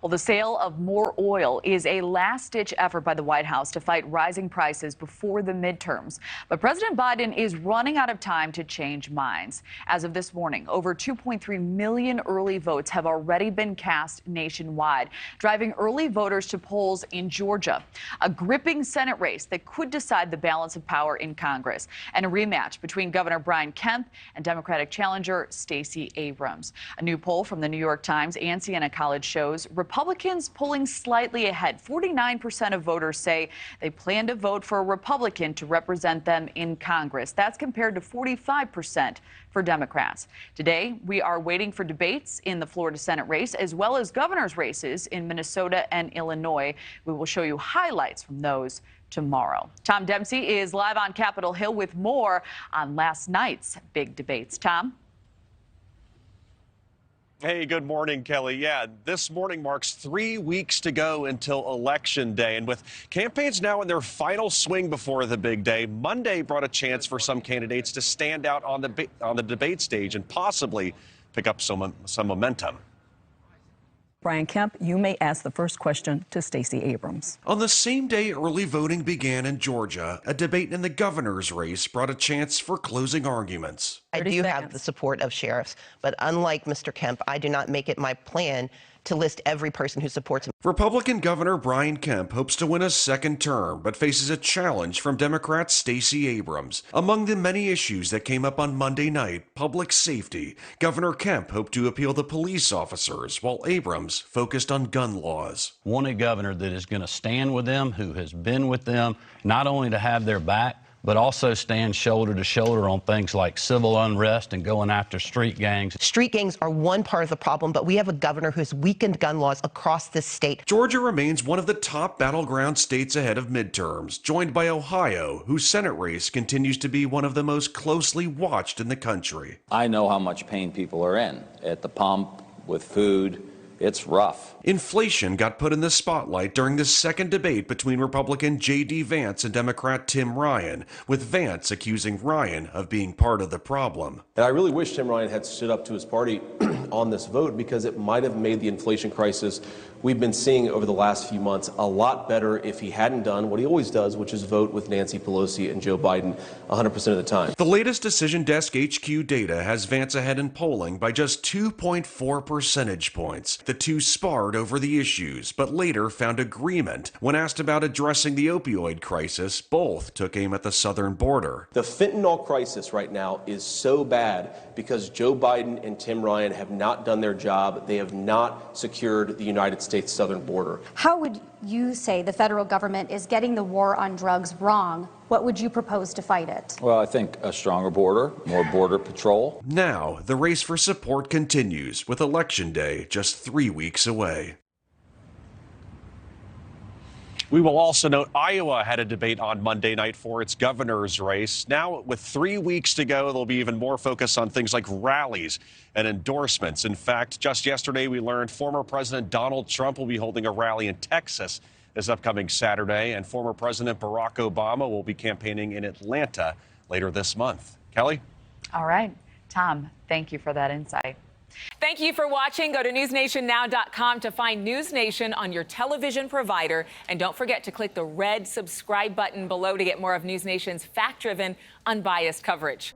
Well, the sale of more oil is a last-ditch effort by the White House to fight rising prices before the midterms. But President Biden is running out of time to change minds. As of this morning, over 2.3 million early votes have already been cast nationwide, driving early voters to polls in Georgia. A gripping Senate race that could decide the balance of power in Congress, and a rematch between Governor Brian Kemp and Democratic challenger Stacey Abrams. A new poll from the New York Times and Siena College shows Republicans pulling slightly ahead. 49% of voters say they plan to vote for a Republican to represent them in Congress. That's compared to 45% for Democrats. Today, we are waiting for debates in the Florida Senate race, as well as governor's races in Minnesota and Illinois. We will show you highlights from those tomorrow. Tom Dempsey is live on Capitol Hill with more on last night's big debates. Tom? Hey, good morning, Kelly. Yeah, this morning marks 3 weeks to go until Election Day. And with campaigns now in their final swing before the big day, Monday brought a chance for some candidates to stand out on the debate stage and possibly pick up some momentum. Brian Kemp, you may ask the first question to Stacey Abrams. On the same day early voting began in Georgia, a debate in the governor's race brought a chance for closing arguments. I do have the support of sheriffs, but unlike Mr. Kemp, I do not make it my plan to list every person who supports him. Republican Governor Brian Kemp hopes to win a second term, but faces a challenge from Democrat Stacey Abrams. Among the many issues that came up on Monday night, public safety. Governor Kemp hoped to appeal to police officers, while Abrams focused on gun laws. Want a governor that is going to stand with them, who has been with them, not only to have their back, but also stand shoulder to shoulder on things like civil unrest and going after street gangs. Street gangs are one part of the problem, but we have a governor who's weakened gun laws across this state. Georgia remains one of the top battleground states ahead of midterms, joined by Ohio, whose Senate race continues to be one of the most closely watched in the country. I know how much pain people are in at the pump, with food. It's rough. Inflation got put in the spotlight during the second debate between Republican J.D. Vance and Democrat Tim Ryan, with Vance accusing Ryan of being part of the problem. And I really wish Tim Ryan had stood up to his party on this vote, because it might have made the inflation crisis we've been seeing over the last few months a lot better if he hadn't done what he always does, which is vote with Nancy Pelosi and Joe Biden 100% of the time. The latest Decision Desk HQ data has Vance ahead in polling by just 2.4 percentage points. The two sparred over the issues, but later found agreement. When asked about addressing the opioid crisis, both took aim at the southern border. The fentanyl crisis right now is so bad because Joe Biden and Tim Ryan have not done their job. They have not secured the United States southern border. How would you say the federal government is getting the war on drugs wrong? What would you propose to fight it? Well, I think a stronger border, more border patrol. Now, the race for support continues, with Election Day just 3 weeks away. We will also note Iowa had a debate on Monday night for its governor's race. Now, with 3 weeks to go, there'll be even more focus on things like rallies and endorsements. In fact, just yesterday, we learned former President Donald Trump will be holding a rally in Texas this upcoming Saturday, and former President Barack Obama will be campaigning in Atlanta later this month. Kelly? All right. Tom, thank you for that insight. Thank you for watching. Go to newsnationnow.com to find NewsNation on your television provider. And don't forget to click the red subscribe button below to get more of NewsNation's fact-driven, unbiased coverage.